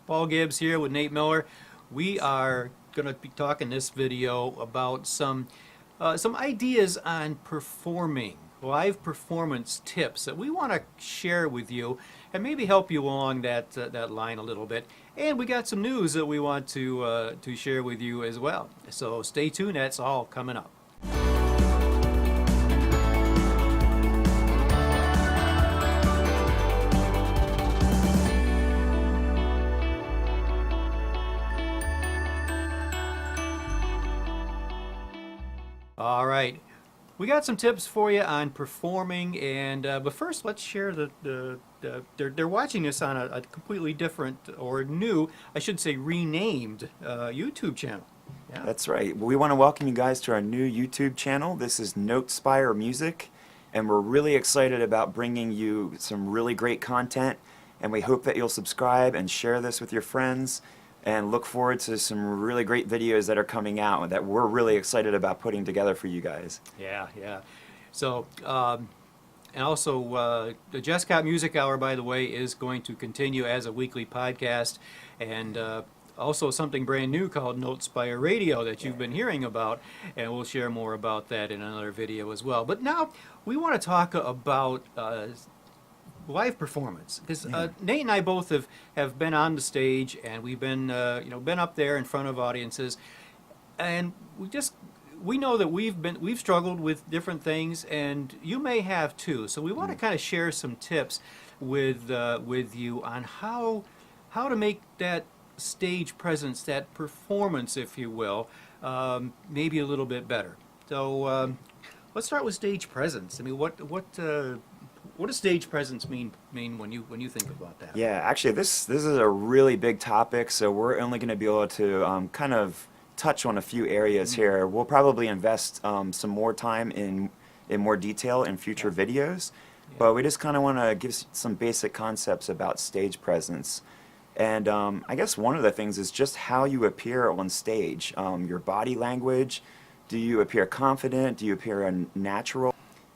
Paul Gibbs here with Nate Miller. We are going to be talking this video about some ideas on performing, live performance tips that we want to share with you and maybe help you along that line a little bit. And we got some news that we want to share with you as well. So stay tuned. That's all coming up. All right, we got some tips for you on performing, and but first let's share they're watching this on a completely different, or new, I should say renamed, YouTube channel. Yeah. That's right. We want to welcome you guys to our new YouTube channel. This is NoteSpire Music, and we're really excited about bringing you some really great content, and we hope that you'll subscribe and share this with your friends. And look forward to some really great videos that are coming out that we're really excited about putting together for you guys. Yeah. So, and also, the Jesscott Music Hour, by the way, is going to continue as a weekly podcast, and also something brand new called NoteSpire Radio that you've been hearing about, and we'll share more about that in another video as well. But now we want to talk about live performance, because Nate and I both have been on the stage, and we've been been up there in front of audiences, and we know that we've struggled with different things, and you may have too. So we want to kind of share some tips with you on how to make that stage presence, that performance, if you will, maybe a little bit better. So let's start with stage presence. I mean, what does stage presence mean when you think about that? Yeah, actually, this is a really big topic, so we're only going to be able to kind of touch on a few areas here. We'll probably invest some more time in more detail in future videos, but we just kind of want to give some basic concepts about stage presence. And I guess one of the things is just how you appear on stage, your body language. Do you appear confident? Do you appear natural?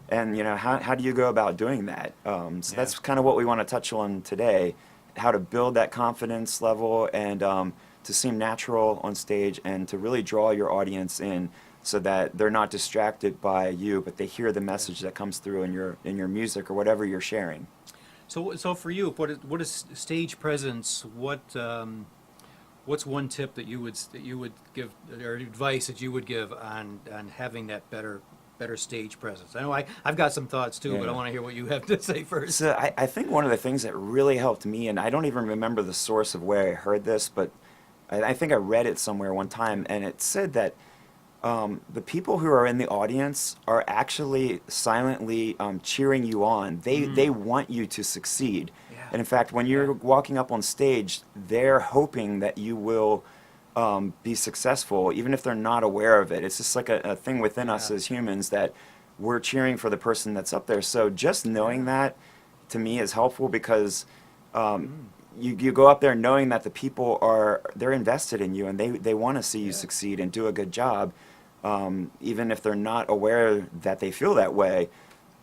And how do you go about doing that? So that's kind of what we want to touch on today, how to build that confidence level and to seem natural on stage and to really draw your audience in so that they're not distracted by you, but they hear the message that comes through in your music or whatever you're sharing. So for you, what is stage presence? What's one tip that you would give, or advice that you would give on having that better stage presence? I know I've got some thoughts too, but I want to hear what you have to say first. So I think one of the things that really helped me, and I don't even remember the source of where I heard this, but I think I read it somewhere one time, and it said that the people who are in the audience are actually silently cheering you on. They want you to succeed. Yeah. And in fact, when you're walking up on stage, they're hoping that you will be successful, even if they're not aware of it. It's just like a thing within us as humans that we're cheering for the person that's up there. So just knowing that, to me, is helpful because you go up there knowing that the people they're invested in you and they want to see you succeed and do a good job, even if they're not aware that they feel that way.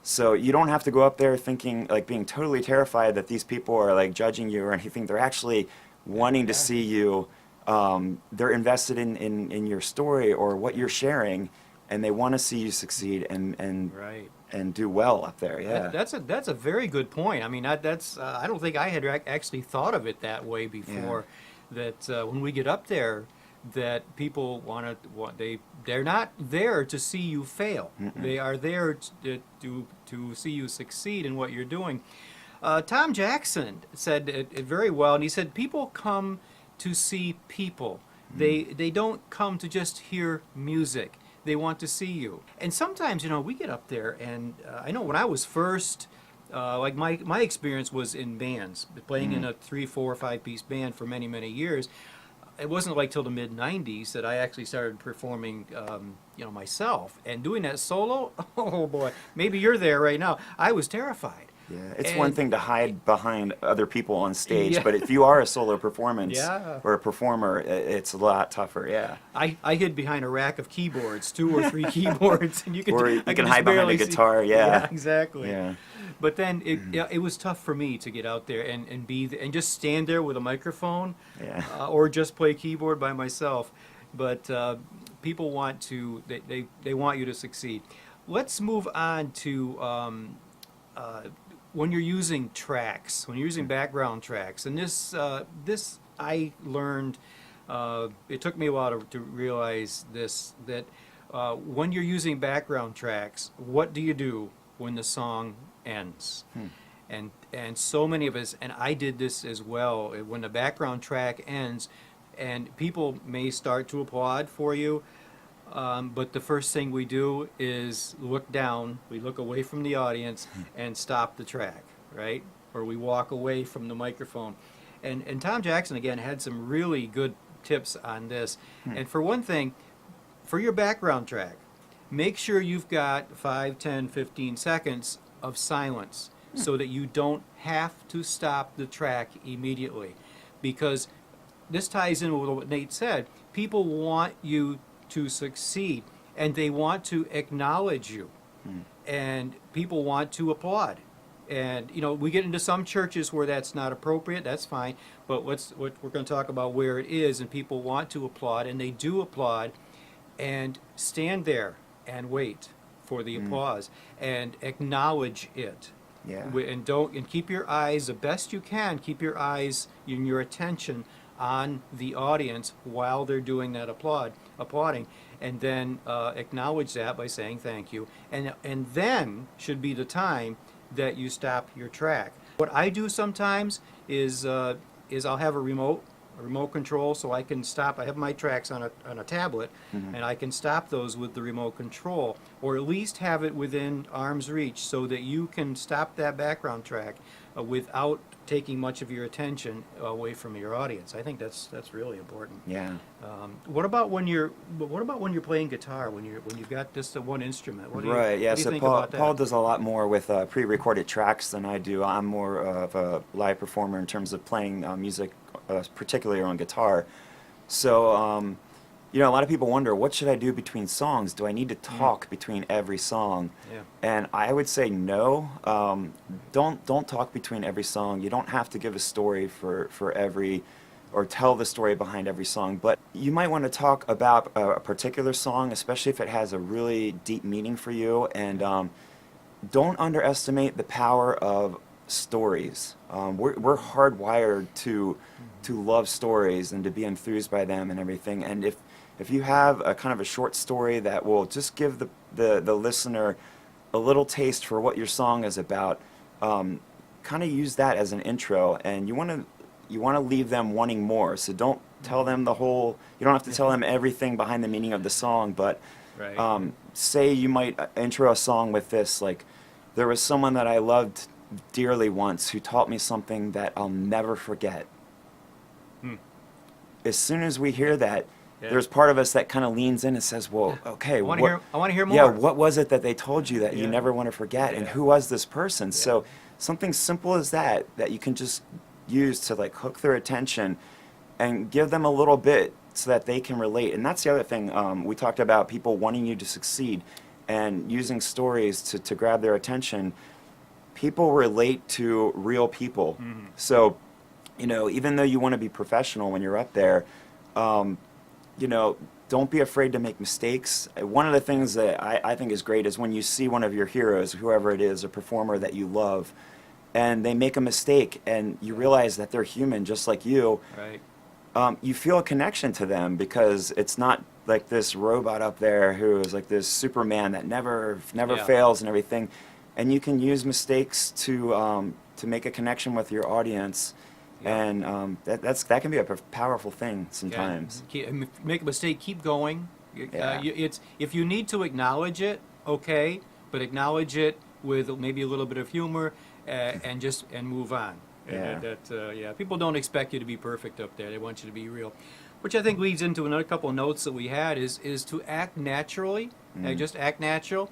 So you don't have to go up there thinking, like, being totally terrified that these people are like judging you or anything. They're actually wanting to see you. They're invested in your story or what you're sharing, and they want to see you succeed and do well up there. Yeah, that's a very good point. I mean, I don't think I had actually thought of it that way before. Yeah. That when we get up there, that people they're not there to see you fail. Mm-mm. They are there to see you succeed in what you're doing. Tom Jackson said it very well, and he said people come to see people. They don't come to just hear music. They want to see you. And sometimes, we get up there, and I know when I was first, like my experience was in bands, playing in a 3, 4, 5-piece band for many, many years. It wasn't like till the mid-'90s that I actually started performing, myself. And doing that solo, oh boy, maybe you're there right now. I was terrified. Yeah, it's one thing to hide behind other people on stage, but if you are a solo performance or a performer, it's a lot tougher. Yeah, I hid behind a rack of keyboards, 2 or 3 keyboards, and you can hide behind a guitar. Yeah, exactly. Yeah. But then it was tough for me to get out there and and just stand there with a microphone, Yeah. or just play keyboard by myself. But people want to they want you to succeed. Let's move on to when you're using tracks, when you're using background tracks, and this I learned. It took me a while to realize this, that when you're using background tracks, what do you do when the song ends? And so many of us, and I did this as well, when the background track ends, and people may start to applaud for you, but the first thing we do is look down, we look away from the audience and stop the track, right? Or we walk away from the microphone. And Tom Jackson, again, had some really good tips on this. And for one thing, for your background track, make sure you've got 5, 10, 15 seconds of silence so that you don't have to stop the track immediately. Because this ties in with what Nate said. People want you to succeed, and they want to acknowledge you, and people want to applaud. And we get into some churches where that's not appropriate. That's fine, but we're going to talk about where it is, and people want to applaud, and they do applaud, and stand there and wait for the applause and acknowledge it. Yeah. And keep your eyes, the best you can, keep your eyes and your attention on the audience while they're doing that applauding, and then acknowledge that by saying thank you, and then should be the time that you stop your track. What I do sometimes is I'll have a remote control, so I can stop. I have my tracks on a tablet, and I can stop those with the remote control, or at least have it within arm's reach, so that you can stop that background track without taking much of your attention away from your audience. I think that's really important. Yeah. What about when you're playing guitar, when you've got just the one instrument? What do you, Right, yeah, what do you so think Paul, about that? Paul does a lot more with pre-recorded tracks than I do. I'm more of a live performer in terms of playing music, particularly on guitar. So, a lot of people wonder, what should I do between songs? Do I need to talk between every song? Yeah. And I would say no. Don't talk between every song. You don't have to give a story for every, or tell the story behind every song. But you might want to talk about a particular song, especially if it has a really deep meaning for you. And don't underestimate the power of stories. We're hardwired to love stories and to be enthused by them and everything. And if you have a kind of a short story that will just give the listener a little taste for what your song is about, kind of use that as an intro, and you want to leave them wanting more. So don't tell them the whole. You don't have to tell them everything behind the meaning of the song, but Right. say you might intro a song with this, like, there was someone that I loved dearly once who taught me something that I'll never forget. As soon as we hear that, there's part of us that kind of leans in and says, well, okay, I want to hear more. yeah, what was it that they told you that you Yeah. never want to forget, and Yeah. who was this person? So something simple as that you can just use to like hook their attention and give them a little bit so that they can relate. And that's the other thing. We talked about people wanting you to succeed and using stories to grab their attention. People relate to real people. So, even though you want to be professional when you're up there, don't be afraid to make mistakes. One of the things that I think is great is when you see one of your heroes, whoever it is, a performer that you love, and they make a mistake and you realize that they're human just like you. Right. You feel a connection to them because it's not like this robot up there who is like this Superman that never Yeah. fails and everything. And you can use mistakes to make a connection with your audience. Yeah. And that can be a powerful thing sometimes. Make a mistake, keep going. Yeah. If you need to acknowledge it, okay, but acknowledge it with maybe a little bit of humor and move on. Yeah. People don't expect you to be perfect up there. They want you to be real, which I think leads into another couple of notes that we had is to act naturally. Just act natural.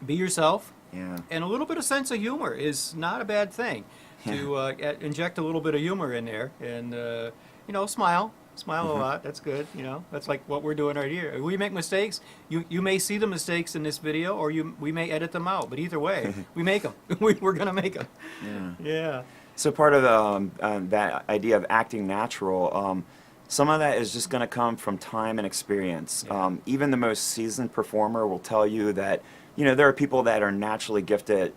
Be yourself. Yeah. And a little bit of sense of humor is not a bad thing. To inject a little bit of humor in there, and smile Smile a lot. That's good. You know, that's like what we're doing right here. We make mistakes. You may see the mistakes in this video, or we may edit them out. But either way, we make them. We're gonna make them. Yeah. So part of that idea of acting natural, some of that is just going to come from time and experience. Yeah. Even the most seasoned performer will tell you that, you know, there are people that are naturally gifted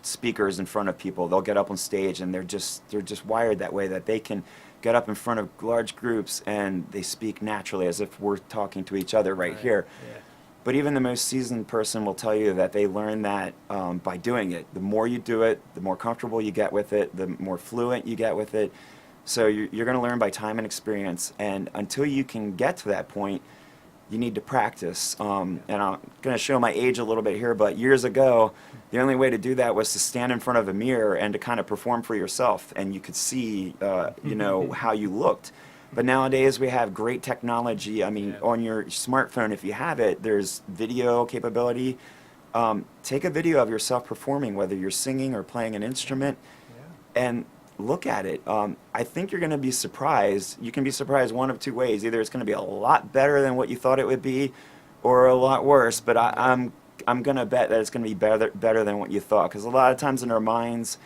speakers in front of people. They'll get up on stage and they're just wired that way, that they can get up in front of large groups and they speak naturally as if we're talking to each other right here. Yeah. But even the most seasoned person will tell you that they learn that by doing it. The more you do it, the more comfortable you get with it, the more fluent you get with it. So you're going to learn by time and experience. And until you can get to that point, you need to practice. And I'm going to show my age a little bit here, but years ago, the only way to do that was to stand in front of a mirror and to kind of perform for yourself. And you could see, you know, how you looked. But nowadays we have great technology. I mean, on your smartphone, if you have it, there's video capability. Take a video of yourself performing, whether you're singing or playing an instrument, and look at it. I think you're going to be surprised. You can be surprised one of two ways. Either it's going to be a lot better than what you thought it would be, or a lot worse. But I'm going to bet that it's going to be better than what you thought. Because a lot of times in our minds,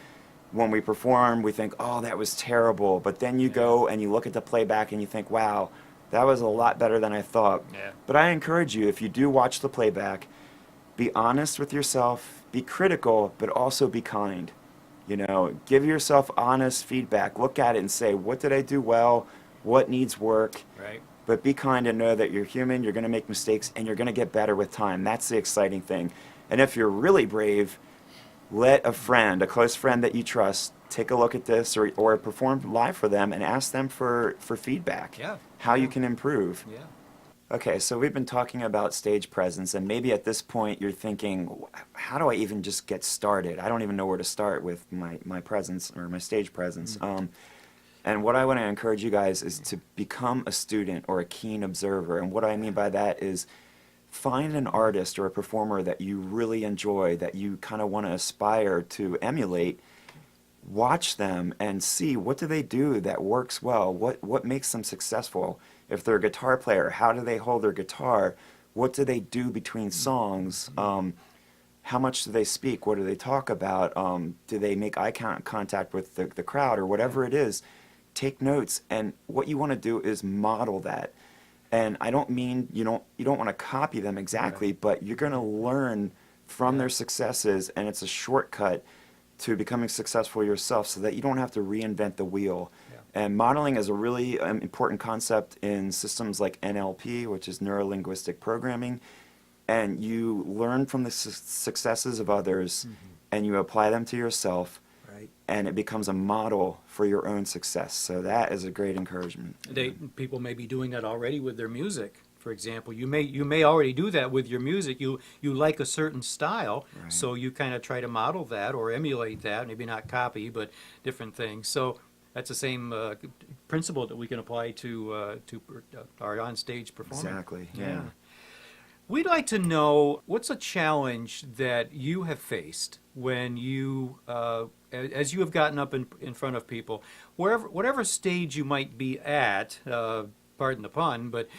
when we perform, we think, oh, that was terrible. But then you go and you look at the playback and you think, wow, that was a lot better than I thought. Yeah. But I encourage you, if you do watch the playback, be honest with yourself, be critical, but also be kind. You know, give yourself honest feedback. Look at it and say, what did I do well? What needs work? Right. But be kind and know that you're human, you're going to make mistakes, and you're going to get better with time. That's the exciting thing. And if you're really brave, let a friend, a close friend that you trust, take a look at this or perform live for them and ask them for feedback, how you can improve. Yeah. Okay, so we've been talking about stage presence, and maybe at this point you're thinking, how do I even just get started? I don't even know where to start with my presence or my stage presence. And what I want to encourage you guys is to become a student or a keen observer. And what I mean by that is find an artist or a performer that you really enjoy, that you kind of want to aspire to emulate. Watch them and see, what do they do that works well? What makes them successful? If they're a guitar player, how do they hold their guitar? What do they do between songs? How much do they speak? What do they talk about? Do they make eye contact with the crowd or whatever it is? Take notes, and what you want to do is model that. And I don't mean you don't want to copy them exactly, but you're going to learn from their successes, and it's a shortcut to becoming successful yourself so that you don't have to reinvent the wheel. And modeling is a really important concept in systems like NLP, which is neuro-linguistic programming. And you learn from the successes of others, and you apply them to yourself, and it becomes a model for your own success. So that is a great encouragement. People may be doing that already with their music. For example, you may already do that with your music. You like a certain style, so you kind of try to model that or emulate that. Maybe not copy, but different things. So that's the same principle that we can apply to our on-stage performance. Exactly. Yeah. We'd like to know, what's a challenge that you have faced when you, as you have gotten up in front of people, whatever stage you might be at, pardon the pun, but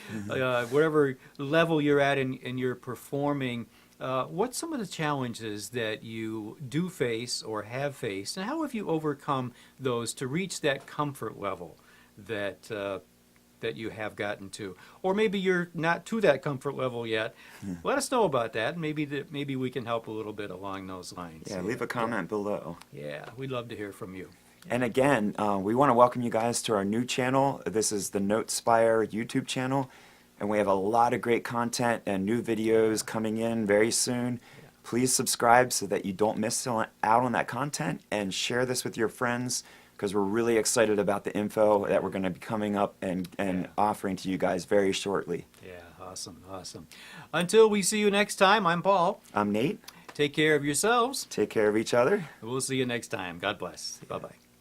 whatever level you're at in your performing, what's some of the challenges that you do face or have faced, and how have you overcome those to reach that comfort level that you have gotten to? Or maybe you're not to that comfort level yet. Let us know about that. Maybe we can help a little bit along those lines. Yeah, leave a comment below. Yeah, we'd love to hear from you. And again, we want to welcome you guys to our new channel. This is the NoteSpire YouTube channel, and we have a lot of great content and new videos coming in very soon. Please subscribe so that you don't miss out on that content, and share this with your friends, because we're really excited about the info that we're going to be coming up and offering to you guys very shortly. Yeah, awesome. Until we see you next time, I'm Paul. I'm Nate. Take care of yourselves. Take care of each other. We'll see you next time. God bless. Bye-bye.